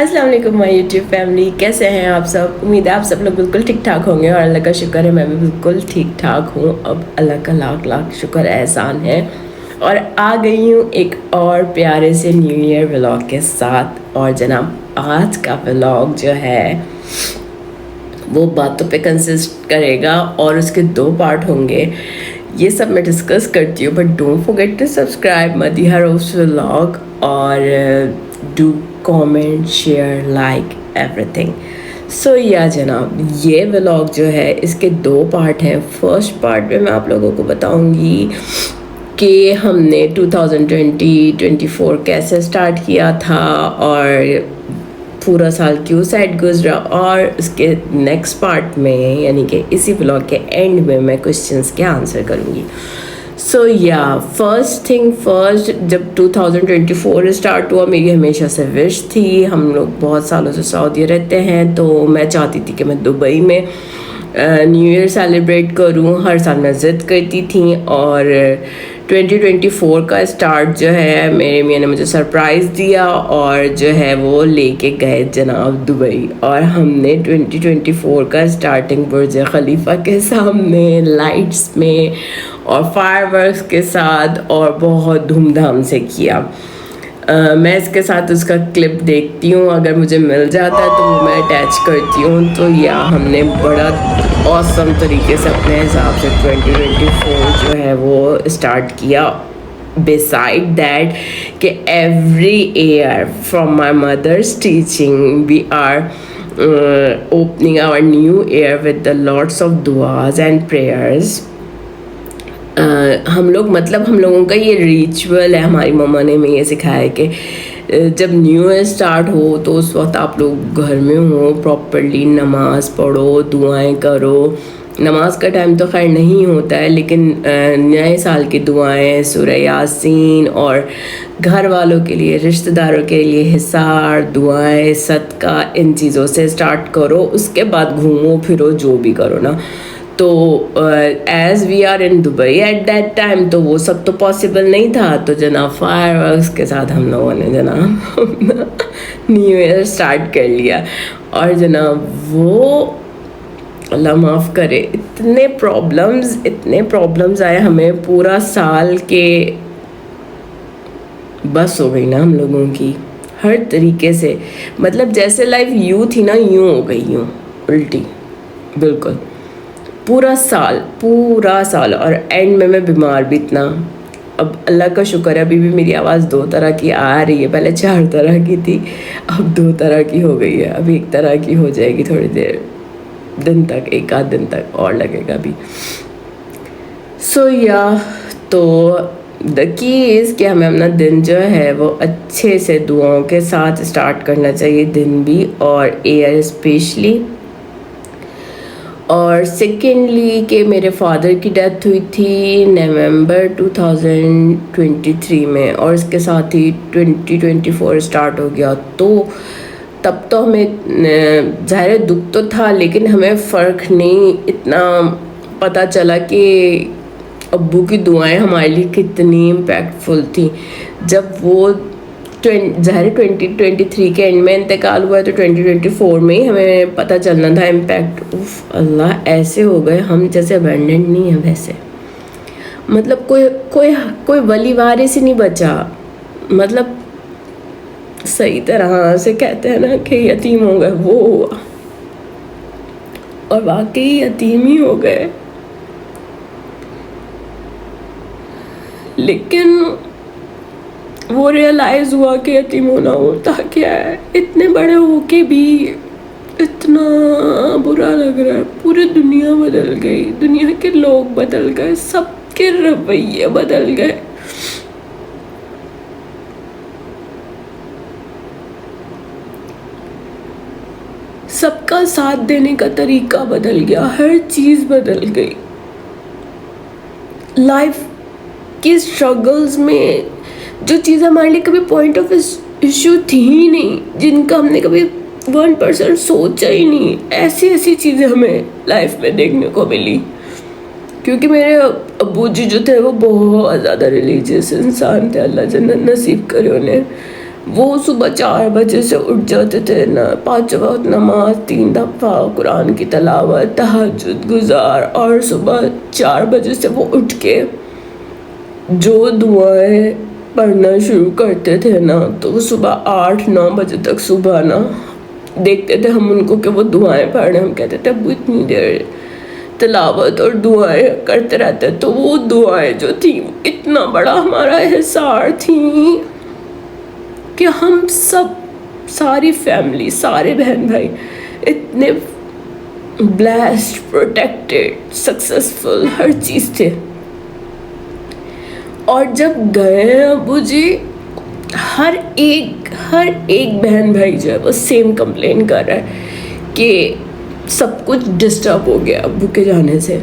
अस्सलाम वालेकुम my YouTube family, कैसे हैं आप सब। उम्मीद है आप सब लोग बिल्कुल ठीक ठाक होंगे और अल्लाह का शुक्र है मैं भी बिल्कुल ठीक ठाक हूँ। अब अल्लाह का लाख लाख शुक्र एहसान है और आ गई हूँ एक और प्यारे से न्यू ईयर व्लॉग के साथ। और जनाब आज का व्लॉग जो है वो बातों पे कंसिस्ट करेगा और उसके 2 पार्ट होंगे। ये सब मैं डिस्कस करती हूँ, but don't forget to subscribe Madiha रोज़ व्लॉग और do comment share like everything. So yeah जनाब, ये व्लॉग जो है इसके 2 पार्ट हैं। फर्स्ट पार्ट में मैं आप लोगों को बताऊंगी कि हमने 2024 कैसे स्टार्ट किया था और पूरा साल क्यों साइड गुजरा, और उसके नेक्स्ट पार्ट में यानी कि इसी व्लॉग के एंड में मैं क्वेश्चंस के आंसर करूँगी। सो या फर्स्ट थिंग फर्स्ट, जब 2024 स्टार्ट हुआ मेरी हमेशा से विश थी, हम लोग बहुत सालों से सऊदी रहते हैं तो मैं चाहती थी कि मैं दुबई में न्यू ईयर सेलिब्रेट करूं। हर साल मैं ज़िद करती थी और 2024 का स्टार्ट जो है मेरे मियाँ ने मुझे सरप्राइज़ दिया और जो है वो लेके गए जनाब दुबई। और हमने 2024 का स्टार्टिंग बुर्ज खलीफा के सामने लाइट्स में और फायरवर्क्स के साथ और बहुत धूमधाम से किया। मैं इसके साथ उसका क्लिप देखती हूँ, अगर मुझे मिल जाता है तो वो मैं अटैच करती हूँ। तो या हमने बड़ा ऑसम तरीके से अपने हिसाब से 2024 जो है वो स्टार्ट किया। बिसाइड दैट कि every year from my mother's teaching we are opening our new year with the lots of दुआज एंड प्रेयर्स। हम लोगों का ये रिचुअल है। हमारी मम्मा ने हमें ये सिखाया है कि जब न्यू ईयर स्टार्ट हो तो उस वक्त आप लोग घर में हो, प्रॉपरली नमाज़ पढ़ो, दुआएं करो। नमाज का टाइम तो खैर नहीं होता है, लेकिन नए साल की दुआएं, सूरह यासीन, और घर वालों के लिए, रिश्तेदारों के लिए हिसार, दुआएं, सदका, इन चीज़ों से स्टार्ट करो। उसके बाद घूमो फिरो, जो भी करो ना। तो as we are in Dubai at that time तो वो सब तो पॉसिबल नहीं था। तो जनाब फायरवर्क्स के साथ हम लोगों ने जनाब न्यू ईयर स्टार्ट कर लिया। और जनाब वो अल्लाह माफ़ करे, इतने प्रॉब्लम्स आए हमें, पूरा साल के बस हो गई ना हम लोगों की हर तरीके से। मतलब जैसे लाइफ यूँ थी ना, यूँ हो गई, यूँ उल्टी बिल्कुल। पूरा साल और एंड में मैं बीमार भी इतना। अब अल्लाह का शुक्र है अभी भी मेरी आवाज़ 2 तरह की आ रही है, पहले 4 तरह की थी, अब 2 तरह की हो गई है। अभी 1 तरह की हो जाएगी थोड़ी देर, दिन तक, 1 आध दिन तक और लगेगा अभी। सो या तो द की इज़ कि हमें अपना दिन जो है वो अच्छे से दुआओं के साथ स्टार्ट करना चाहिए, दिन भी और एयर स्पेशली। और सेकेंडली कि मेरे फादर की डेथ हुई थी नवंबर 2023 में और इसके साथ ही 2024 स्टार्ट हो गया। तो तब तो हमें ज़ाहिर दुख तो था, लेकिन हमें फ़र्क नहीं इतना पता चला कि अब्बू की दुआएं हमारे लिए कितनी इम्पैक्टफुल थी। जब वो ज़ाहिर 2023 के एंड में इंतकाल हुआ है तो 2024 में ही हमें पता चलना था इम्पैक्ट। उफ अल्लाह, ऐसे हो गए हम जैसे अबेंडेंट नहीं है वैसे। मतलब कोई वली वारिस ही नहीं बचा। मतलब सही तरह से कहते हैं ना कि यतीम हो गए, वो हुआ और वाकई यतीम ही हो गए। लेकिन वो रियलाइज़ हुआ कि यतीम होना होता क्या है। इतने बड़े होके भी इतना बुरा लग रहा है। पूरी दुनिया बदल गई, दुनिया के लोग बदल गए, सबके रवैये बदल गए। सबका साथ देने का तरीका बदल गया, हर चीज़ बदल गई। लाइफ की स्ट्रगल्स में जो चीज़ हमारे लिए कभी पॉइंट ऑफ इशू थी ही नहीं, जिनका हमने कभी 1% सोचा ही नहीं, ऐसी चीज़ें हमें लाइफ में देखने को मिली। क्योंकि मेरे अब्बू जी जो थे वो बहुत ज़्यादा रिलीजियस इंसान थे, अल्लाह जन्नत नसीब करे उन्हें। वो सुबह 4 बजे से उठ जाते थे ना, 5 वक्त नमाज, 3 दफ़ा कुरान की तलावत, तहज्जुद गुजार, और सुबह 4 बजे से वो उठ के जो दुआएं पढ़ना शुरू करते थे ना, तो सुबह 8-9 बजे तक सुबह ना देखते थे हम उनको कि वो दुआएं पढ़ रहे। हम कहते थे अब इतनी देर तिलावत और दुआएं करते रहते, तो वो दुआएं जो थी इतना बड़ा हमारा एहसार थी कि हम सब, सारी फैमिली, सारे बहन भाई इतने ब्लेस्ड, प्रोटेक्टेड, सक्सेसफुल, हर चीज़ थे। और जब गए अबू जी, हर एक बहन भाई जो है वो सेम कंप्लेन कर रहा है कि सब कुछ डिस्टर्ब हो गया अबू के जाने से।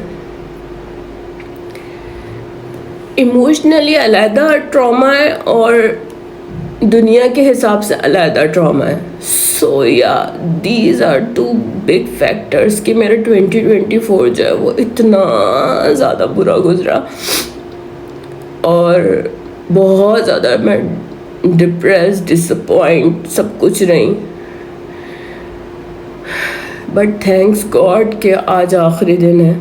इमोशनली अलहदा ट्रॉमा है और दुनिया के हिसाब से अलहदा ट्रॉमा है। सो या दीज आर 2 बिग फैक्टर्स कि मेरा 2024 जो है वो इतना ज़्यादा बुरा गुजरा और बहुत ज़्यादा मैं डिप्रेस, डिसअपॉइंट सब कुछ रही। बट थैंक्स गॉड कि आज आखिरी दिन है,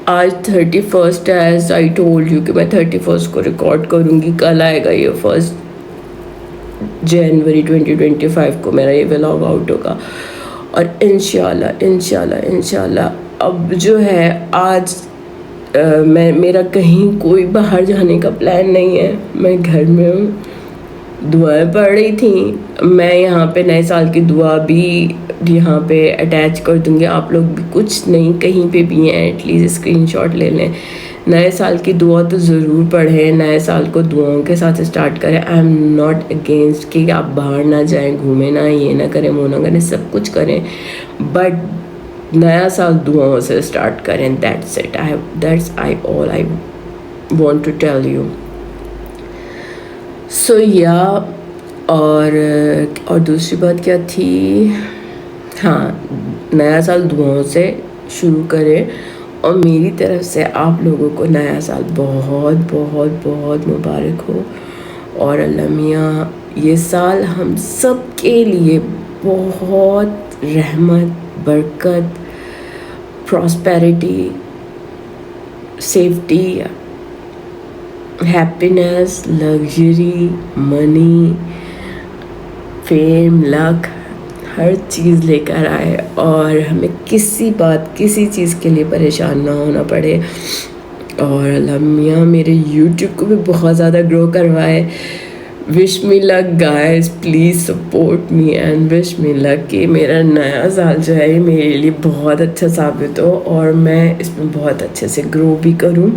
आज 31 है। एज आई टोल्ड यू कि मैं 31 को रिकॉर्ड करूँगी, कल आएगा ये 1 जनवरी 2025 को मेरा ये व्लॉग आउट होगा। और इंशाल्लाह अब जो है आज मेरा कहीं कोई बाहर जाने का प्लान नहीं है, मैं घर में हूँ। दुआएं पढ़ रही थी मैं, यहाँ पे नए साल की दुआ भी यहाँ पे अटैच कर दूँगी, आप लोग भी कुछ नहीं कहीं पे भी हैं एटलीस्ट स्क्रीनशॉट ले लें। नए साल की दुआ तो ज़रूर पढ़ें, नए साल को दुआओं के साथ स्टार्ट करें। आई एम नॉट अगेंस्ट कि आप बाहर ना जाएं, घूमें ना, ये ना करें, वो ना करें, सब कुछ करें, बट नया साल दुआओं से स्टार्ट करें। That's it, all I want to tell you. So yeah और दूसरी बात क्या थी, हाँ, नया साल दुआओं से शुरू करें और मेरी तरफ से आप लोगों को नया साल बहुत बहुत बहुत मुबारक हो। और अल्लाह मियाँ ये साल हम सब के लिए बहुत रहमत, बरकत, prosperity, safety, happiness, luxury, money, fame, luck, हर चीज़ लेकर आए और हमें किसी चीज़ के लिए परेशान ना होना पड़े। और अल्लाह मियाँ मेरे यूट्यूब को भी बहुत ज़्यादा ग्रो करवाए। Wish me luck guys, please support me and wish me luck कि मेरा नया साल जो है मेरे लिए बहुत अच्छा साबित हो और मैं इसमें बहुत अच्छे से ग्रो भी करूँ।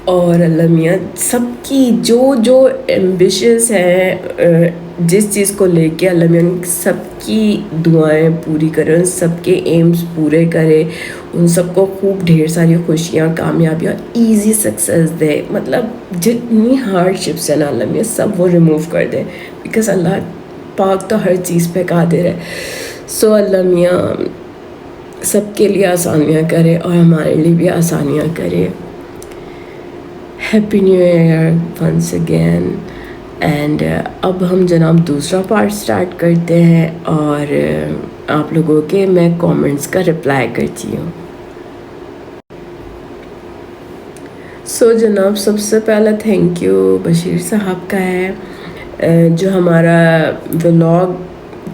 और अल्लाह मियाँ सबकी जो एम्बिशियस है, जिस चीज़ को लेके अल्लाह मियाँ सबकी दुआएं पूरी करे, उन सबके एम्स पूरे करे, उन सबको खूब ढेर सारी खुशियाँ, कामयाबियाँ, इजी सक्सेस दे। मतलब जितनी हार्डशिप्स है ना अल्लाह मियाँ सब वो रिमूव कर दे, बिकॉज अल्लाह पाक तो हर चीज़ पे कादिर है। सो अल्लाह मियाँ सबके लिए आसानियाँ करे और हमारे लिए भी आसानियाँ करे। Happy new year once again. And अब हम जनाब दूसरा पार्ट स्टार्ट करते हैं और आप लोगों के मैं कमेंट्स का रिप्लाई करती हूँ। सो जनाब सबसे पहला थैंक यू बशीर साहब का है, जो हमारा व्लॉग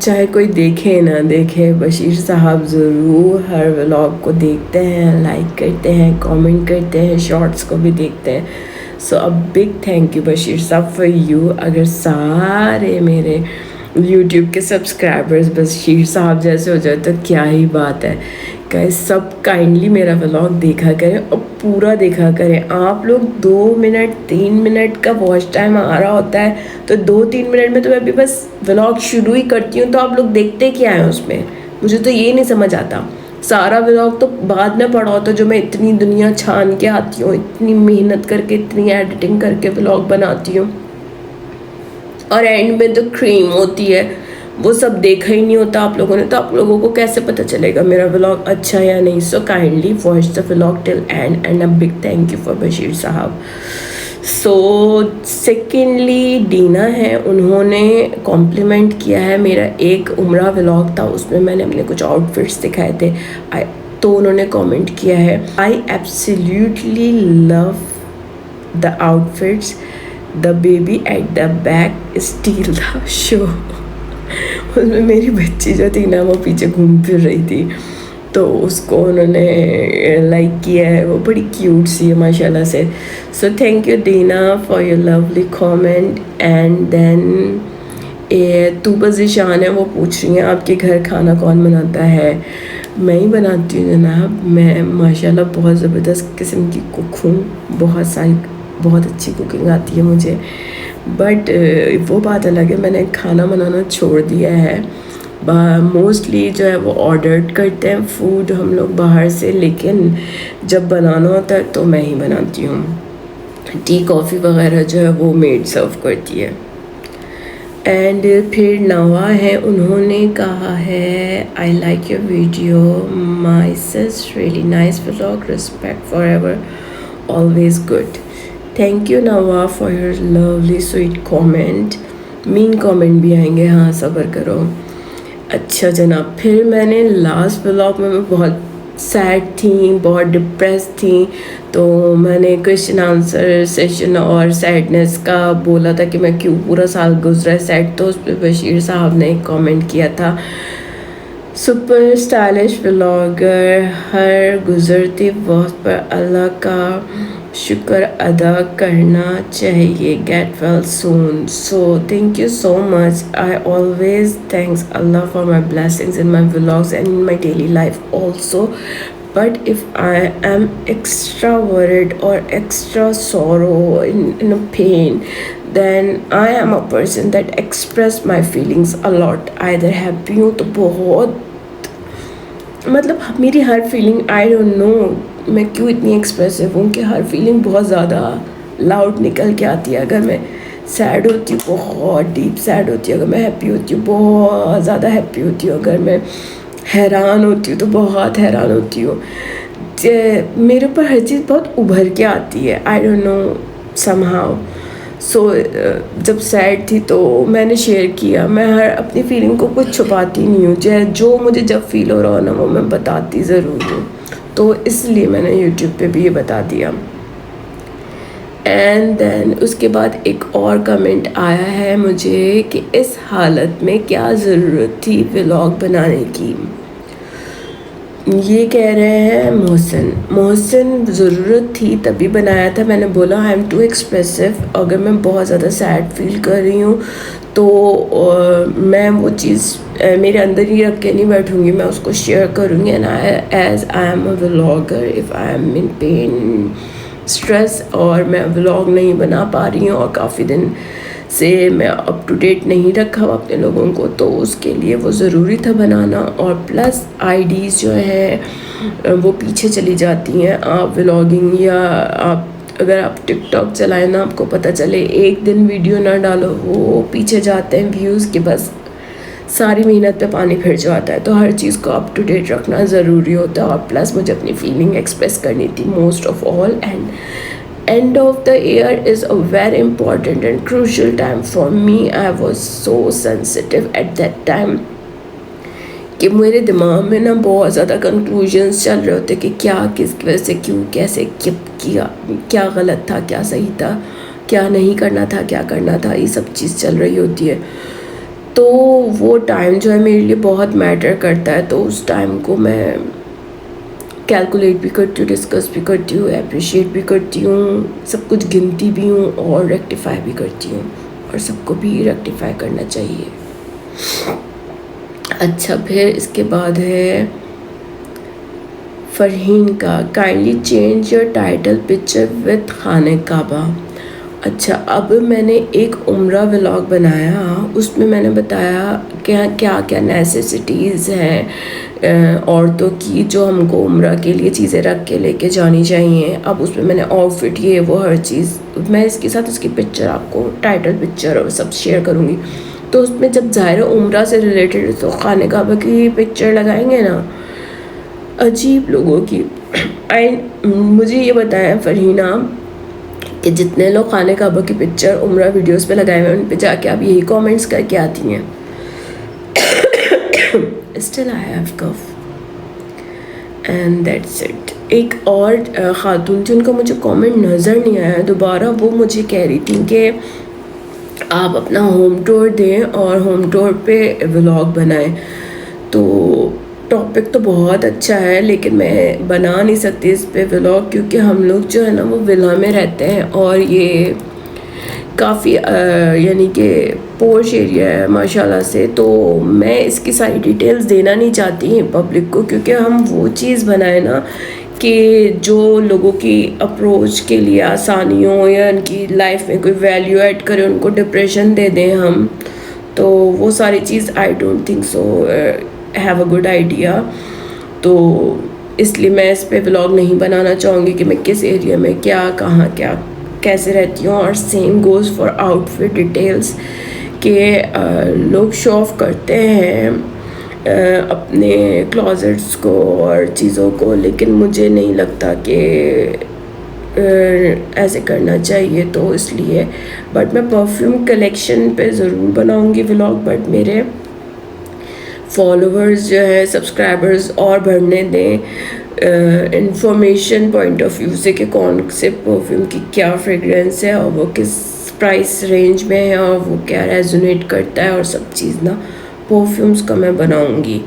चाहे कोई देखे ना देखे, बशीर साहब ज़रूर हर व्लॉग को देखते हैं, लाइक करते हैं, कमेंट करते हैं, शॉर्ट्स को भी देखते हैं। So a big thank you Bashir sahab for you. अगर सारे मेरे यूट्यूब के सब्सक्राइबर्स बशीर साहब जैसे हो जाए तो क्या ही बात है। गाइस सब काइंडली मेरा व्लॉग देखा करें और पूरा देखा करें। आप लोग 2 मिनट 3 मिनट का वॉच टाइम आ रहा होता है तो 2-3 मिनट में तो मैं भी बस व्लॉग शुरू ही करती हूँ, तो आप लोग देखते क्या हैं उसमें, मुझे तो ये नहीं समझ आता। सारा व्लॉग तो बाद में पड़ा होता, जो मैं इतनी दुनिया छान के आती हूँ, इतनी मेहनत करके, इतनी एडिटिंग करके व्लॉग बनाती हूँ और एंड में तो क्रीम होती है, वो सब देखा ही नहीं होता आप लोगों ने, तो आप लोगों को कैसे पता चलेगा मेरा व्लॉग अच्छा या नहीं। So kindly watch the vlog till end a big thank you for Bashir sahab. So secondly Dina है, उन्होंने कॉम्प्लीमेंट किया है मेरा एक उम्रा व्लॉग था, उसमें मैंने अपने कुछ आउटफिट्स दिखाए थे। तो उन्होंने कमेंट किया है, I absolutely love the outfits, the baby at the back steel the show. उसमें मेरी बच्ची जो थी ना वो पीछे घूम फिर रही थी, तो उसको उन्होंने लाइक किया है, वो बड़ी क्यूट सी है माशाल्लाह से। So thank you Dina for your lovely comment. And then Tooba Zeeshan है, वो पूछ रही हैं आपके घर खाना कौन बनाता है। मैं ही बनाती हूँ जनाब, मैं माशाल्लाह बहुत ज़बरदस्त किस्म की कुक हूँ, बहुत अच्छी कुकिंग आती है मुझे। बट वो बात अलग है, मैंने खाना बनाना छोड़ दिया है। मोस्टली जो है वो ऑर्डर करते हैं फूड हम लोग बाहर से, लेकिन जब बनाना होता है तो मैं ही बनाती हूँ। टी कॉफ़ी वगैरह जो है वो मेड सर्व करती है। एंड फिर नवा है, उन्होंने कहा है I like your video, my sis really nice vlog, respect forever, always good. Thank you Nava for your lovely sweet comment. Mean comment भी आएंगे, हाँ सब्र करो। अच्छा जनाब, फिर मैंने लास्ट व्लॉग में मैं बहुत सैड थी, बहुत डिप्रेस थी, तो मैंने क्वेश्चन आंसर सेशन और सैडनेस का बोला था कि मैं क्यों पूरा साल गुजरा है सैड। तो उस पर बशीर साहब ने एक कमेंट किया था, सुपर स्टाइलिश व्लॉगर, हर गुजरते वक्त पर अल्लाह का शुक्र अदा करना चाहिए, get well soon. So thank you so much, I always thanks Allah for my blessings in my vlogs and in my daily life also. But if I am extra worried or extra sorrow in a pain, then I am a person that express my feelings a lot. Either happy हूँ तो बहुत, मतलब मेरी हर feeling, I don't know मैं क्यों इतनी expressive हूँ कि हर फीलिंग बहुत ज़्यादा लाउड निकल के आती है। अगर मैं सैड होती हूँ बहुत डीप सैड होती हूँ, अगर मैं हैप्पी होती हूँ बहुत ज़्यादा हैप्पी होती हूँ, अगर मैं हैरान होती हूँ तो बहुत हैरान होती हूँ। मेरे ऊपर हर चीज़ बहुत उभर के आती है, आई डोंट नो समहाउ। सो जब सैड थी तो मैंने शेयर किया, मैं हर अपनी फीलिंग को कुछ छुपाती नहीं हूँ, जो मुझे जब फील हो रहा हो ना वो मैं बताती ज़रूर हूँ, तो इसलिए मैंने यूट्यूब पे भी ये बता दिया। एंड देन उसके बाद एक और कमेंट आया है मुझे कि इस हालत में क्या ज़रूरत थी व्लॉग बनाने की। ये कह रहे हैं मोहसिन ज़रूरत थी तभी बनाया था। मैंने बोला आई एम टू एक्सप्रेसिव, अगर मैं बहुत ज़्यादा सैड फील कर रही हूँ तो मैं वो चीज़ मेरे अंदर ही रख के नहीं बैठूँगी, मैं उसको शेयर करूँगी। And as I am a vlogger, if I am in pain stress और मैं व्लॉग नहीं बना पा रही हूँ और काफ़ी दिन से मैं अप टू डेट नहीं रखा अपने लोगों को, तो उसके लिए वो ज़रूरी था बनाना। और प्लस आईडीज़ जो है वो पीछे चली जाती हैं। आप व्लॉगिंग या अगर आप टिकटॉक चलाएं ना, आपको पता चले एक दिन वीडियो ना डालो वो पीछे जाते हैं व्यूज़ के, बस सारी मेहनत पे पानी फिर जाता है। तो हर चीज़ को अप टू डेट रखना ज़रूरी होता है। और प्लस मुझे अपनी फीलिंग एक्सप्रेस करनी थी most of all, and end of the year is a very important and crucial time for me. I was so sensitive at that time कि मेरे दिमाग में ना बहुत ज़्यादा कंक्लूजन्स चल रहे होते कि क्या, किस वजह से, क्यों, कैसे, किया, क्या गलत था, क्या सही था, क्या नहीं करना था, क्या करना था, ये सब चीज़ चल रही होती है। तो वो टाइम जो है मेरे लिए बहुत मैटर करता है, तो उस टाइम को मैं कैलकुलेट भी करती हूँ, डिस्कस भी करती हूँ, अप्रिशिएट भी करती हूँ, सब कुछ गिनती भी हूँ और रेक्टिफाई भी करती हूँ, और सबको भी रेक्टिफाई करना चाहिए। अच्छा, फिर इसके बाद है फरहीन का, kindly change your title picture with खाने काबा। अच्छा, अब मैंने एक उम्रा व्लॉग बनाया, उसमें मैंने बताया क्या क्या क्या नेसेसिटीज़ हैं औरतों की जो हमको उम्रा के लिए चीज़ें रख के लेके जानी चाहिए। अब उसमें मैंने आउटफिट, ये वो हर चीज़, मैं इसके साथ उसकी पिक्चर आपको टाइटल पिक्चर और सब शेयर करूँगी। तो उसमें जब ज़ाहिर उम्रा से रिलेटेड तो खाने काबा की पिक्चर लगाएंगे ना, अजीब लोगों की। मुझे ये बताया फरहीना कि जितने लोग खाने काबा की पिक्चर उम्रा वीडियोस पे लगाए हुए हैं उन पे जाके आप यही कमेंट्स करके आती हैं। Still I have cough and that's it. एक और ख़ातून थी, उनका मुझे कमेंट नज़र नहीं आया दोबारा, वो मुझे कह रही थी कि आप अपना होम टूर दें और होम टूर पे व्लॉग बनाएं। तो टॉपिक तो बहुत अच्छा है लेकिन मैं बना नहीं सकती इस पे व्लॉग, क्योंकि हम लोग जो है ना वो विला में रहते हैं और ये काफ़ी यानी कि पोश एरिया है माशाल्लाह से। तो मैं इसकी सारी डिटेल्स देना नहीं चाहती पब्लिक को, क्योंकि हम वो चीज़ बनाए ना कि जो लोगों की अप्रोच के लिए आसानी हो या उनकी लाइफ में कोई वैल्यू ऐड करे, उनको डिप्रेशन दे दें हम, तो वो सारी चीज़ I don't think so have a good idea. तो इसलिए मैं इस पे व्लॉग नहीं बनाना चाहूँगी कि मैं किस एरिया में क्या कहाँ क्या कैसे रहती हूँ। और same goes for outfit details के लोग शो ऑफ करते हैं अपने क्लोजेट्स को और चीज़ों को, लेकिन मुझे नहीं लगता कि ऐसे करना चाहिए। तो इसलिए बट मैं परफ्यूम कलेक्शन पे ज़रूर बनाऊँगी व्लॉग, बट मेरे फॉलोअर्स जो है सब्सक्राइबर्स और बढ़ने दें इंफॉर्मेशन पॉइंट ऑफ व्यू से कि कौन से परफ्यूम की क्या फ्रेगरेंस है और वो किस प्राइस रेंज में है और वो क्या रेजोनेट करता है और सब चीज़ ना परफ्यूम्स का मैं बनाऊंगी।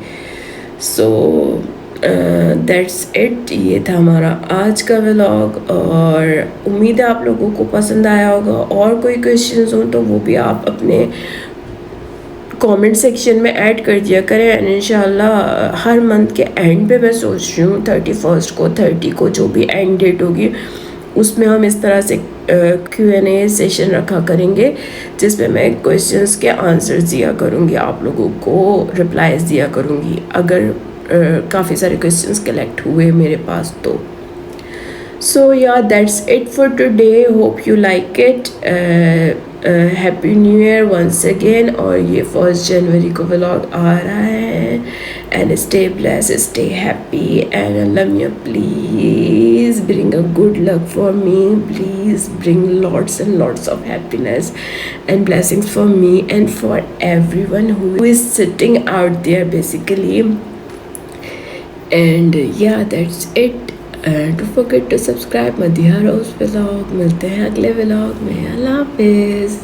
So that's it. ये था हमारा आज का व्लॉग और उम्मीद है आप लोगों को पसंद आया होगा। और कोई क्वेश्चंस हो तो वो भी आप अपने कमेंट सेक्शन में ऐड कर दिया करें। एंड इंशाल्लाह हर मंथ के एंड पे मैं सोच रही हूँ 31 को 30 को जो भी एंड डेट होगी उसमें हम इस तरह से Q&A सेशन रखा करेंगे जिस पे मैं क्वेश्चंस के आंसर्स दिया करूँगी, आप लोगों को रिप्लाईज दिया करूँगी अगर काफ़ी सारे क्वेश्चंस कलेक्ट हुए मेरे पास तो। So yeah, that's it for today. Hope you like it. Happy New Year once again. और ये 1 जनवरी को व्लॉग आ रहा है। And stay blessed, stay happy, and Allah me please bring a good luck for me. Please bring lots and lots of happiness and blessings for me and for everyone who is sitting out there basically. And yeah, that's it. Don't forget to subscribe Madhiya Rose vlog. मिलते हैं अगले vlog में। अल्लाह हाफिज़।